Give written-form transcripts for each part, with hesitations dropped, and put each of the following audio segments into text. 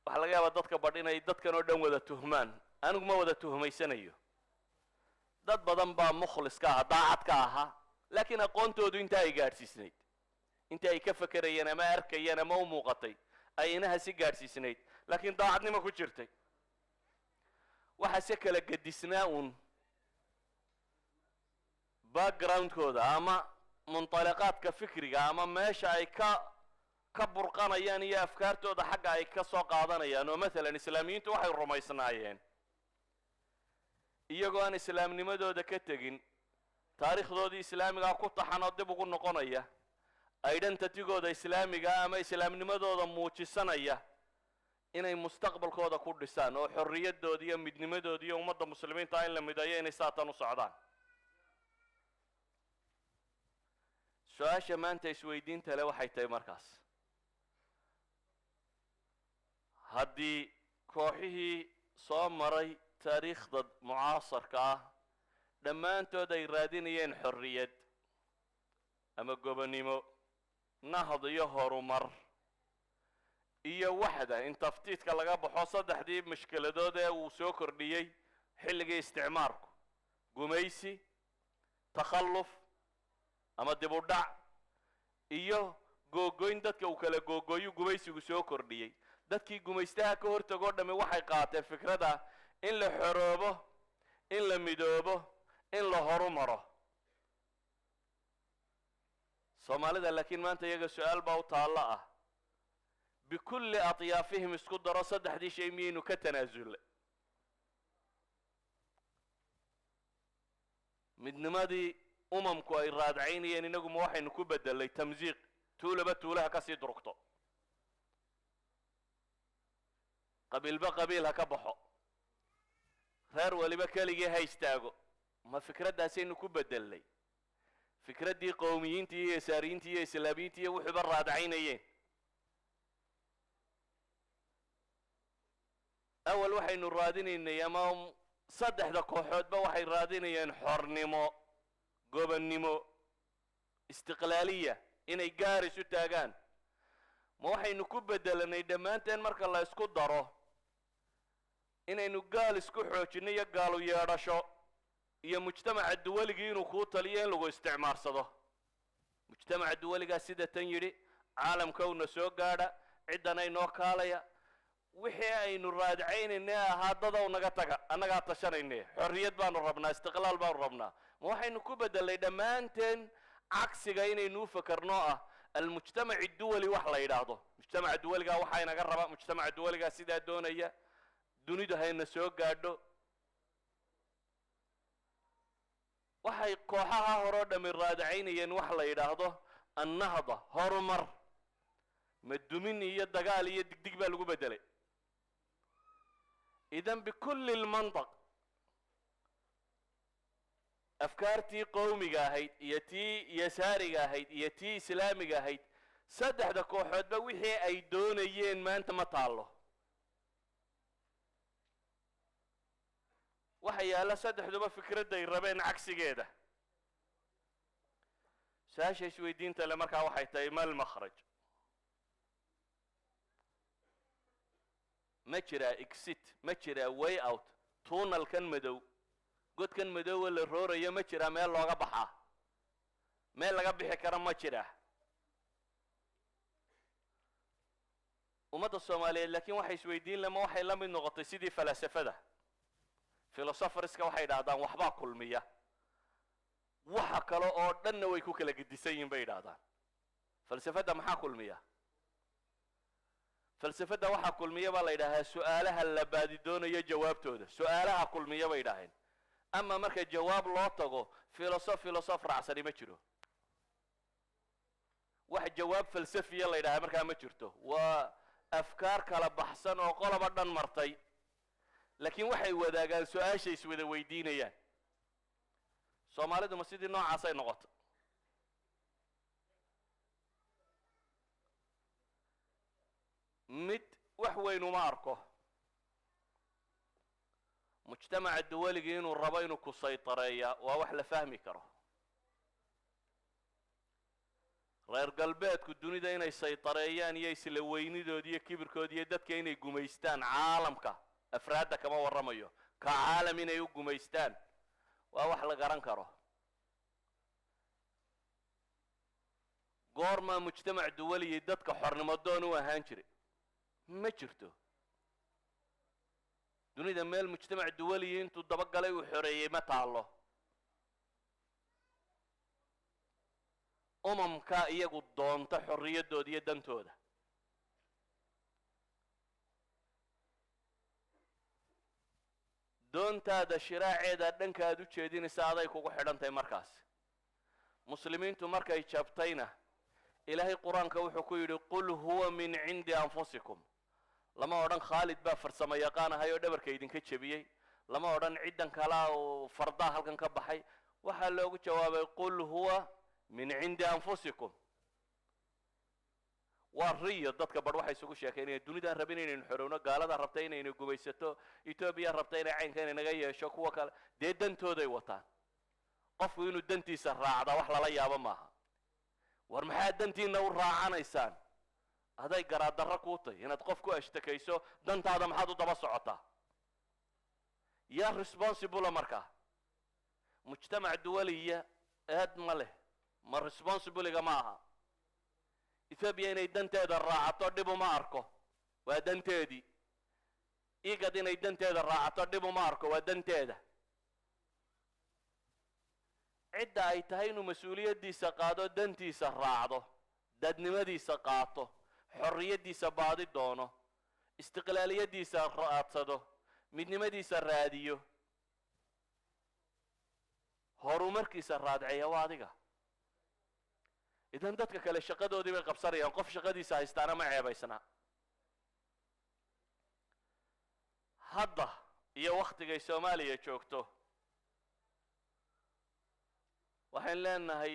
waxa laga yaabaa dadka badh inay dadkan oo dhan wada tuhmaan anigu ma wada tuhmaysanayo dad badan baa mukhlis ka ah daacad ka ahaa laakiin aqoontoodu inta ay gaadhsiisnayd inta ay ka fakarayeen ama arkayeen ama u muuqatay ay inaha si gaadhsiisnayd laakiin daacadnimo ku jirtay waxa se kala gadisnaa un backgroundkooda ama munطalaqaadka fikriga ama meesha ay ka burqanayaan iyo afkaartooda xagga ay ka soo qaadanayaan oo maalan islaamiyiintu waxay rumaysnaayeen iyagoo aan islaamnimadooda ka tegin taariikhdoodii islaamigaa ku taxan oo dib ugu noqonaya identitygooda islaamiga ama islaamnimadooda muujisanaya inay mustaqbalkooda ku dhisaan oo xorriyadooda iyo midnimadooda iyo ummadda muslimiinta in la mideeyo inay saatan u socdaan su-aasha maanta isweydiinta le waxay tahay markaas haddii kooxihii soo maray taariikhda mucaasarka ah dhammaantood ay raadinayeen xorriyad ama gobonnimo nahd iyo horumar iyo waxda in taftiidka laga baxo saddexdii mushkiladood ee uu soo kordhiyey xilligii isticmaarku gumaysi takhalluf ama dib u dhac iyo googoyn dadka uu kala googooyu gumaysigu soo kordhiyey dadkii gumaystaha ka hortagoo dhamme waxay qaateen fikrada in la xoroobo in la midoobo in la horumaro soomaalida laakiin maanta iyaga su-aal baa u taallo ah bikulli atyaafihim isku daro saddexdii shay miyaynu ka tanaasulle midnimadii umamku ay raadcaynayeen inaguma waxaynu ku bedelay tamsiiq tuulaba tuulaha ka sii durugto qabiilba qabiil ha ka baxo reer waliba keligii ha istaago ma fikraddaasaynu ku bedelnay fikraddii qowmiyiintii iyo yasaariyiintii iyo islaamiyiintii iyo wuxuuba raadcaynayeen awal waxaynu raadinaynay ama saddexda kooxoodba waxay raadinayeen xornimo gobonnimo istiqlaaliya inay gaar isu taagaan ma waxaynu ku bedelanay dhammaanteen marka la isku daro inaynu gaal isku xoojinno iyo gaalu yeedhasho iyo mujtamaca duwaligii inuu kuu taliyo in lagu isticmaarsado mujtamaca duwaligaa sida tan yidhi caalamka una soo gaadha ciddan aynoo kaalaya wixii aynu raadcaynayna ahaa dadow naga taga annagaa tashanayne xorriyad baanu rabnaa istiqlaal baanu rabnaa ma waxaynu ku bedelnay dhammaanteen cagsiga inaynu u fakarno ah almujtamaci duwali wax la yidhaahdo mujtamaca duwaligaa waxaa inaga raba mujtamaca duwaligaa sidaa doonaya dunidu hayna soo gaadho waxay kooxaha horoo dhammi raadacaynayeen wax la yidhaahdo annahda horumar madumin iyo dagaal iyo digdig baa lagu bedelay idan bikulli lmandaq afkaartii qowmiga ahayd iyo tii yasaariga ahayd iyo tii islaamiga ahayd saddexda kooxoodba wixii ay doonayeen maanta ma taallo waxa yaalla saddexduba fikradday rabeen cagsigeeda su-aasha isweydiinta le markaa waxay tahay ma lmakhraj ma jiraa exit ma jiraa way out tuunalkan madow godkan madoowa la roorayo ma jiraa meel looga baxaa meel laga bixi kara ma jiraa ummadda soomaaliyeed laakiin waxay isweydiin lama waxay la mid noqotay sidii falasafada philosopherska waxay idhahdaan waxbaa kulmiya waxa kale oo dhanna way ku kala gedisan yihiin bay idhahdaan falsafadda maxaa kulmiya falsafadda waxaa kulmiya baa la yidhaahaa su-aalaha la baadi doonayo jawaabtooda su-aalaha kulmiya bay idhaaheen ama marka jawaab loo tago filosof raacsani ma jiro wax jawaab falsafiya la yidhahaa markaa ma jirto waa afkaar kala baxsan oo qoloba dhan martay laakiin waxay wadaagaan su-aashay iswada weydiinayaan soomaalidu ma sidii noocaasay noqoto mid wax weyn uma arko mujtamaca duwaligii inuu rabo inuu ku saytareeya waa wax la fahmi karo reer galbeedku dunida inay saytareeyaan iyo isla weynidood iyo kibirkood iyo dadka inay gumaystaan caalamka afraadda kama warramayo ka caalam inay u gumaystaan waa wax la garan karo. goormaa mujtamac duwaliyi dadka xornimo doon u ahaan jiray? ma jirto. dunida meel mujtamac duwaliyi intuu dabagalay uu xoreeyey ma taalo. umamka iyagu doonta xorriyadooda iyo dantooda. doontaada shiraaceeda dhanka aad u jeedinaysa aday kugu xidhantahay markaas. muslimiintu markay jabtayna ilaahay qur-aanka wuxuu ku yidhi qul huwa min cindi anfusikum. lama odhan khaalid baa farsamo yaqaan ahay oo dhabarka idinka jebiyey. lama odhan ciddan kalaa oo fardaa halkan ka baxay. waxaa loogu jawaabay qul huwa min cindi anfusikum. waa riyo dadka badh waxay isugu sheekaynayaan dunidaan rabin inaynu xorowno, gaalada rabta inaynu gumaysato, etoobiya rabta inay caynka inaga yeesho, kuwa kale dee dantooday wataan. qofku inuu dantiisa raacda wax lala yaabo maaha. war maxaad dantiina u raacanaysaan? aday garaaddarro kuu tahy inaad qof ku ashtakayso dantaada maxaad u daba socotaa? yaa responsible markaa? mujtamac duwaliya eed ma leh, ma responsibiliga ma aha. ethoobia inay danteeda raacato dhib uma arko, waa danteedii. igad inay danteeda raacato dhib uma arko, waa danteeda. cidda ay tahay inuu mas-uuliyaddiisa qaado, dantiisa raacdo, dadnimadiisa qaato, xorriyaddiisa baadi doono, istiqlaaliyaddiisa raadsado, midnimadiisa raadiyo, horumarkiisa raadceeya waa adiga. idan dadka kale shaqadoodii bay qabsanayaan. qof shaqadiisa haystaana ma ceebaysna. hadda iyo wakhtigay soomaaliya joogto waxaan leenahay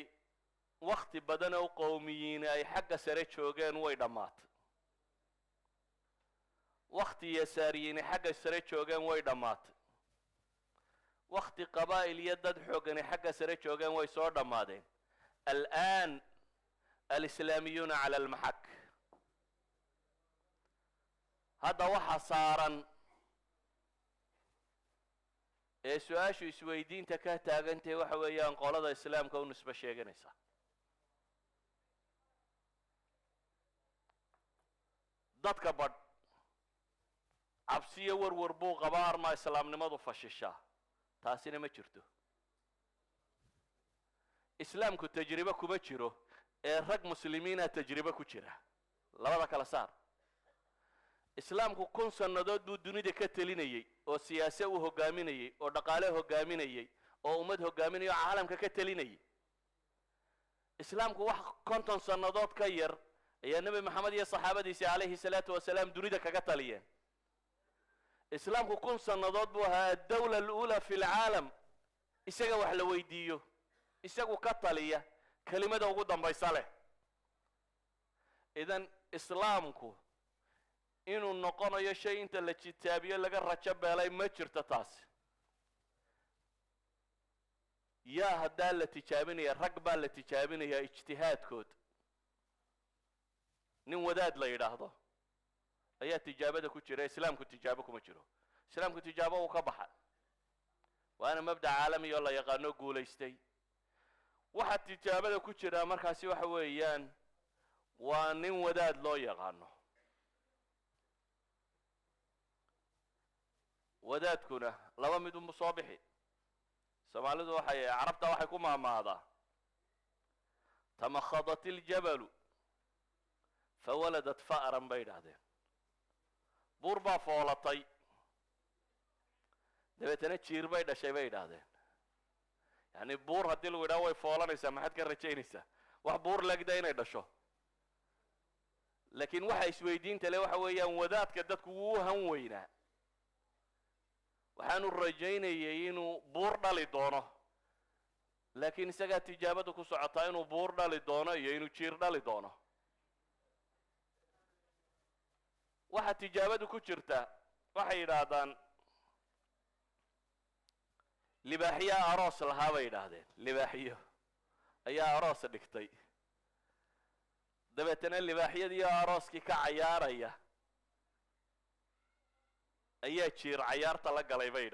wakhti badan oo qowmiyiin ay xagga sare joogeen way dhammaatay. wakhti yasaariyiin xagga sare joogeen way dhammaatay. wakhti qabaa'il iyo dad xoogani xagga sare joogeen way soo dhammaadeen. al'aan alislaamiyuuna cala almaxak. hadda waxa saaran ee su-aashu isweydiinta ka taagantahay waxa weeyaan qolada islaamka u nisbo sheeganaysa. dadka badh cabsiyo warwar buu qabaa armaa islaamnimadu fashishaa. taasina ma jirto. islaamku tajribo kuma jiro ee rag muslimiina tajribo ku jira. labada kala saar. islaamku 1000 sannadood buu dunida ka talinayay oo siyaasad uu hogaaminayay oo dhaqaale hogaaminayay oo ummad hogaaminayay oo caalamka ka talinayay. islaamku wax 50 sannadood ka yar ayaa nabi maxamed iyo saxaabadiisa calayhi salaatu wasalaam dunida kaga taliyeen. islaamku 1000 sannadood buu ahaa dawla al-ula fi al-aalam. isaga wax la weydiiyo, isagu ka taliya, kelimada ugu dambaysa leh. idan islaamku inuu noqonayo shay inta la jitaabiyo laga rajo beelay ma jirto taas. yaa haddaa la tijaabinaya, rag baa la tijaabinayaa ijtihaadkood. nin wadaad la yidhaahdo ayaa tijaabada ku jira. islaamku tijaabo kuma jiro. islaamku tijaabo uu ka baxay, waana mabdac caalami oo la yaqaano guulaystay. waxa tijaabada ku jira markaasi waxa weeyaan waa nin wadaad loo yaqaano. wadaadkuna laba mid u soo bixi. soomaalidu waxay carabta waxay ku maamaadaa tamakhadat aljabalu fawaladat fa'ran bay yidhaahdeen. buur baa foolatay dabeetana jiir bay dhashay bay yidhaahdeen. yani buur haddii lagu yidhaho way foolanaysaa maxaad ka rajaynaysaa? wax buur legda inay dhasho. laakiin waxa isweydiinta le waxa weeyaan wadaadka dadku wuu han weynaa. waxaanu rajaynayay inuu buur dhali doono, laakiin isagaa tijaabadu ku socotaa inuu buur dhali doono iyo inuu jiir dhali doono. waxa tijaabadu ku jirta waxay yidhaahdaan libaaxiyaa aroos lahaa bay yidhaahdeen. libaaxiyo ayaa aroos dhigtay. dabeetana libaaxyadii arooskii ka cayaaraya ayaa jiir cayaarta la galay bay